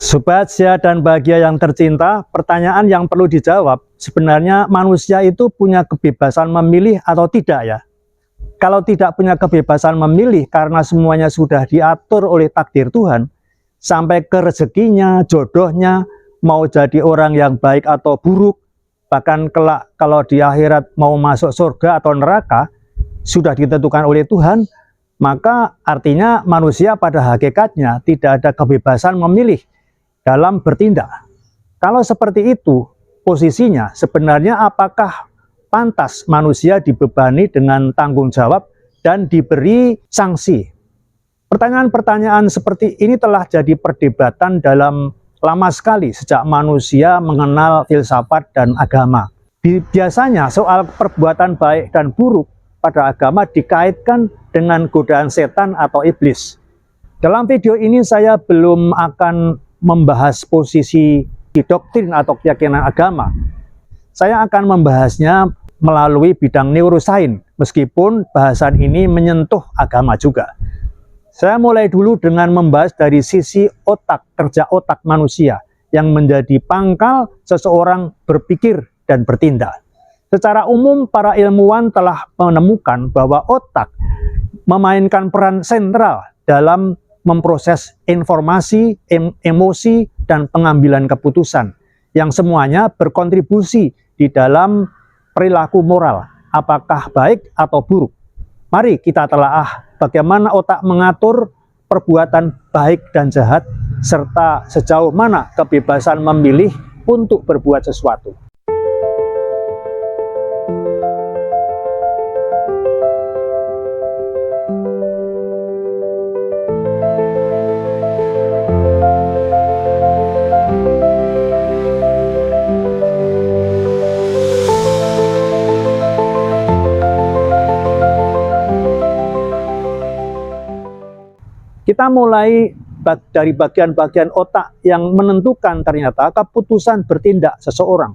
Sobat Sehat dan Bahagia yang tercinta, pertanyaan yang perlu dijawab, sebenarnya manusia itu punya kebebasan memilih atau tidak ya? Kalau tidak punya kebebasan memilih karena semuanya sudah diatur oleh takdir Tuhan, sampai ke rezekinya, jodohnya, mau jadi orang yang baik atau buruk, bahkan kelak kalau di akhirat mau masuk surga atau neraka, sudah ditentukan oleh Tuhan, maka artinya manusia pada hakikatnya tidak ada kebebasan memilih dalam bertindak. Kalau seperti itu, posisinya sebenarnya apakah pantas manusia dibebani dengan tanggung jawab dan diberi sanksi? Pertanyaan-pertanyaan seperti ini telah jadi perdebatan dalam lama sekali sejak manusia mengenal filsafat dan agama. Biasanya soal perbuatan baik dan buruk pada agama dikaitkan dengan godaan setan atau iblis. Dalam video ini saya belum akan membahas posisi di doktrin atau keyakinan agama. Saya akan membahasnya melalui bidang neurosains, meskipun bahasan ini menyentuh agama juga. Saya mulai dulu dengan membahas dari sisi otak, kerja otak manusia, yang menjadi pangkal seseorang berpikir dan bertindak. Secara umum, para ilmuwan telah menemukan bahwa otak memainkan peran sentral dalam memproses informasi, emosi, dan pengambilan keputusan, yang semuanya berkontribusi di dalam perilaku moral, apakah baik atau buruk. Mari kita telaah bagaimana otak mengatur perbuatan baik dan jahat, serta sejauh mana kebebasan memilih untuk berbuat sesuatu. Kita mulai dari bagian-bagian otak yang menentukan ternyata keputusan bertindak seseorang.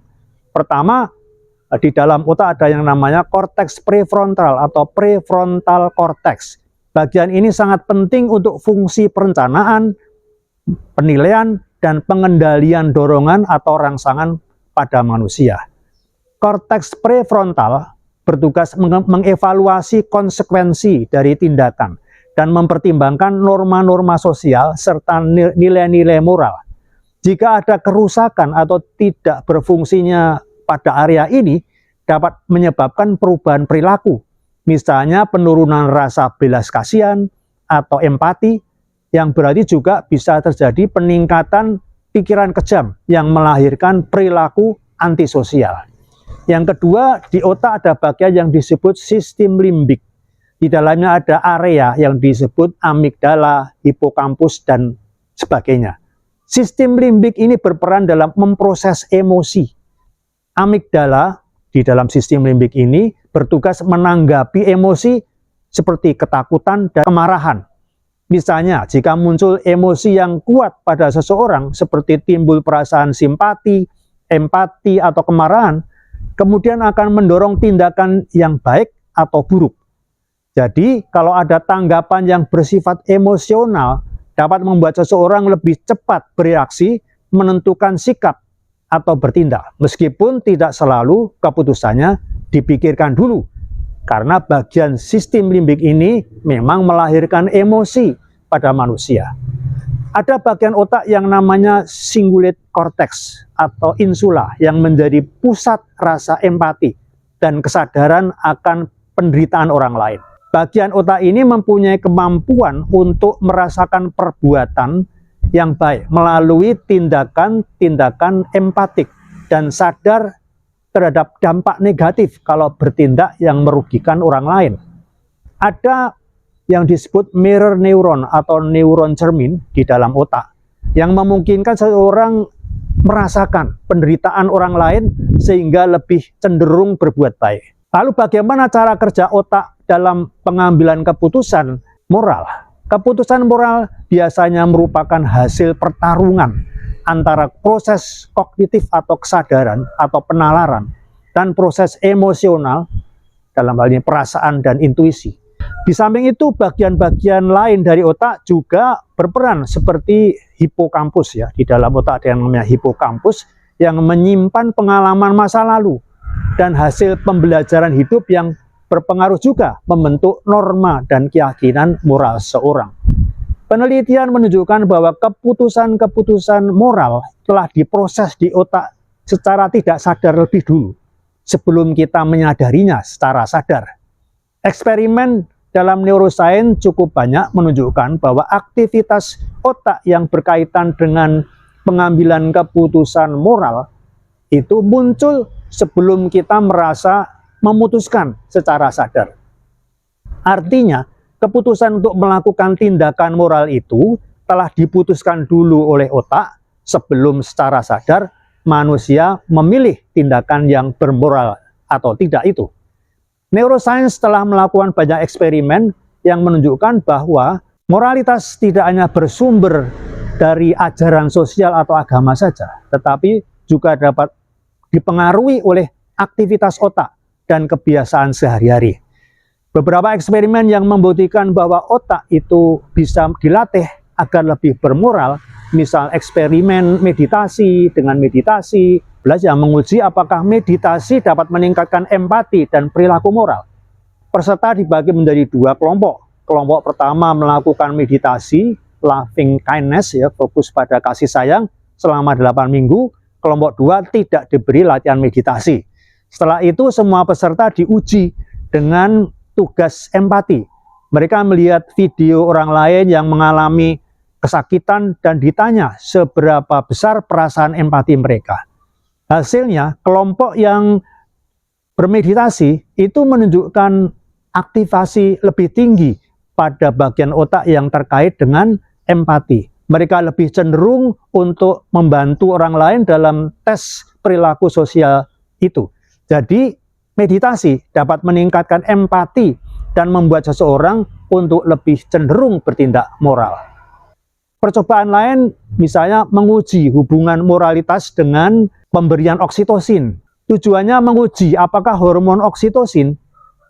Pertama, di dalam otak ada yang namanya korteks prefrontal atau prefrontal cortex. Bagian ini sangat penting untuk fungsi perencanaan, penilaian, dan pengendalian dorongan atau rangsangan pada manusia. Korteks prefrontal bertugas mengevaluasi konsekuensi dari tindakan dan mempertimbangkan norma-norma sosial serta nilai-nilai moral. Jika ada kerusakan atau tidak berfungsinya pada area ini, dapat menyebabkan perubahan perilaku, misalnya penurunan rasa belas kasihan atau empati, yang berarti juga bisa terjadi peningkatan pikiran kejam yang melahirkan perilaku antisosial. Yang kedua, di otak ada bagian yang disebut sistem limbik. Di dalamnya ada area yang disebut amigdala, hipokampus, dan sebagainya. Sistem limbik ini berperan dalam memproses emosi. Amigdala di dalam sistem limbik ini bertugas menanggapi emosi seperti ketakutan dan kemarahan. Misalnya, jika muncul emosi yang kuat pada seseorang seperti timbul perasaan simpati, empati, atau kemarahan, kemudian akan mendorong tindakan yang baik atau buruk. Jadi, kalau ada tanggapan yang bersifat emosional, dapat membuat seseorang lebih cepat bereaksi, menentukan sikap, atau bertindak. Meskipun tidak selalu keputusannya dipikirkan dulu. Karena bagian sistem limbik ini memang melahirkan emosi pada manusia. Ada bagian otak yang namanya cingulate cortex atau insula yang menjadi pusat rasa empati dan kesadaran akan penderitaan orang lain. Bagian otak ini mempunyai kemampuan untuk merasakan perbuatan yang baik melalui tindakan-tindakan empatik dan sadar terhadap dampak negatif kalau bertindak yang merugikan orang lain. Ada yang disebut mirror neuron atau neuron cermin di dalam otak yang memungkinkan seseorang merasakan penderitaan orang lain sehingga lebih cenderung berbuat baik. Lalu bagaimana cara kerja otak dalam pengambilan keputusan moral? Keputusan moral biasanya merupakan hasil pertarungan antara proses kognitif atau kesadaran atau penalaran dan proses emosional, dalam hal ini perasaan dan intuisi. Di samping itu, bagian-bagian lain dari otak juga berperan seperti hipokampus ya. Di dalam otak ada yang namanya hipokampus yang menyimpan pengalaman masa lalu dan hasil pembelajaran hidup yang berpengaruh juga membentuk norma dan keyakinan moral seorang. Penelitian menunjukkan bahwa keputusan-keputusan moral telah diproses di otak secara tidak sadar lebih dulu, sebelum kita menyadarinya secara sadar. Eksperimen dalam neuroscience cukup banyak menunjukkan bahwa aktivitas otak yang berkaitan dengan pengambilan keputusan moral itu muncul sebelum kita merasa memutuskan secara sadar. Artinya, keputusan untuk melakukan tindakan moral itu telah diputuskan dulu oleh otak sebelum secara sadar manusia memilih tindakan yang bermoral atau tidak itu. Neuroscience telah melakukan banyak eksperimen yang menunjukkan bahwa moralitas tidak hanya bersumber dari ajaran sosial atau agama saja, tetapi juga dapat dipengaruhi oleh aktivitas otak dan kebiasaan sehari-hari. Beberapa eksperimen yang membuktikan bahwa otak itu bisa dilatih agar lebih bermoral, misal eksperimen meditasi. Dengan meditasi, belajar menguji apakah meditasi dapat meningkatkan empati dan perilaku moral. Peserta dibagi menjadi dua kelompok. Kelompok pertama melakukan meditasi, loving kindness, ya, fokus pada kasih sayang selama 8 minggu. Kelompok dua tidak diberi latihan meditasi. Setelah itu semua peserta diuji dengan tugas empati. Mereka melihat video orang lain yang mengalami kesakitan dan ditanya seberapa besar perasaan empati mereka. Hasilnya, kelompok yang bermeditasi itu menunjukkan aktivasi lebih tinggi pada bagian otak yang terkait dengan empati. Mereka lebih cenderung untuk membantu orang lain dalam tes perilaku sosial itu. Jadi, meditasi dapat meningkatkan empati dan membuat seseorang untuk lebih cenderung bertindak moral. Percobaan lain misalnya menguji hubungan moralitas dengan pemberian oksitosin. Tujuannya menguji apakah hormon oksitosin,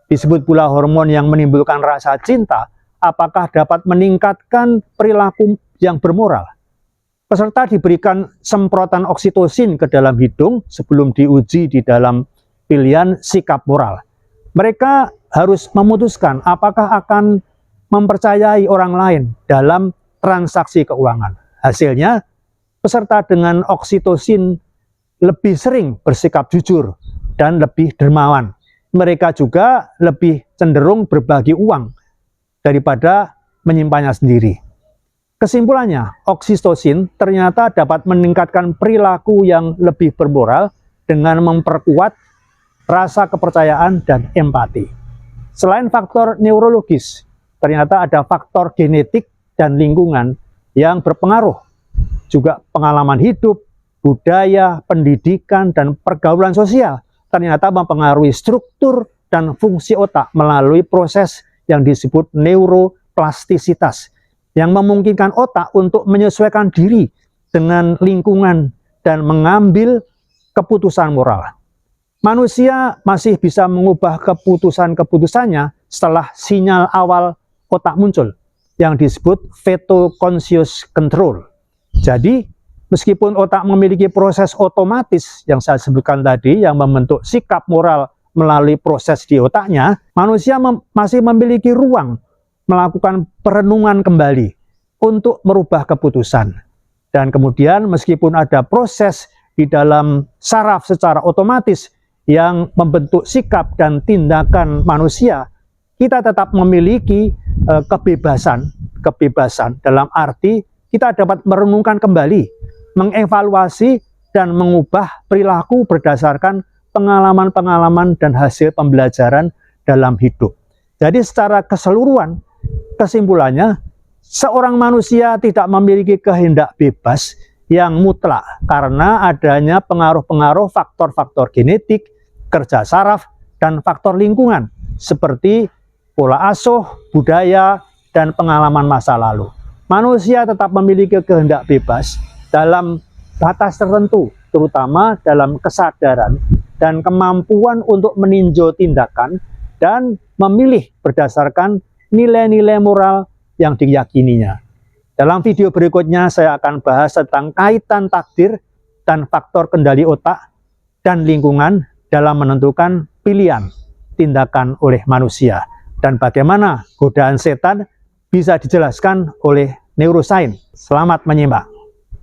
disebut pula hormon yang menimbulkan rasa cinta, apakah dapat meningkatkan perilaku yang bermoral. Peserta diberikan semprotan oksitosin ke dalam hidung sebelum diuji di dalam pilihan sikap moral. Mereka harus memutuskan apakah akan mempercayai orang lain dalam transaksi keuangan. Hasilnya, peserta dengan oksitosin lebih sering bersikap jujur dan lebih dermawan. Mereka juga lebih cenderung berbagi uang daripada menyimpannya sendiri. Kesimpulannya, oksitosin ternyata dapat meningkatkan perilaku yang lebih bermoral dengan memperkuat rasa kepercayaan dan empati. Selain faktor neurologis, ternyata ada faktor genetik dan lingkungan yang berpengaruh. Juga pengalaman hidup, budaya, pendidikan, dan pergaulan sosial ternyata mempengaruhi struktur dan fungsi otak melalui proses yang disebut neuroplastisitas, yang memungkinkan otak untuk menyesuaikan diri dengan lingkungan dan mengambil keputusan moral. Manusia masih bisa mengubah keputusan-keputusannya setelah sinyal awal otak muncul, yang disebut fetal conscious control. Jadi, meskipun otak memiliki proses otomatis yang saya sebutkan tadi, yang membentuk sikap moral melalui proses di otaknya, manusia masih memiliki ruang melakukan perenungan kembali untuk merubah keputusan. Dan kemudian meskipun ada proses di dalam saraf secara otomatis yang membentuk sikap dan tindakan manusia, kita tetap memiliki kebebasan dalam arti kita dapat merenungkan kembali, mengevaluasi dan mengubah perilaku berdasarkan pengalaman-pengalaman dan hasil pembelajaran dalam hidup. Jadi secara keseluruhan, kesimpulannya, seorang manusia tidak memiliki kehendak bebas yang mutlak karena adanya pengaruh-pengaruh faktor-faktor genetik, kerja saraf, dan faktor lingkungan seperti pola asuh, budaya, dan pengalaman masa lalu. Manusia tetap memiliki kehendak bebas dalam batas tertentu, terutama dalam kesadaran dan kemampuan untuk meninjau tindakan dan memilih berdasarkan nilai-nilai moral yang diyakininya. Dalam video berikutnya saya akan bahas tentang kaitan takdir dan faktor kendali otak dan lingkungan dalam menentukan pilihan tindakan oleh manusia, dan bagaimana godaan setan bisa dijelaskan oleh neuroscience. Selamat menyimak.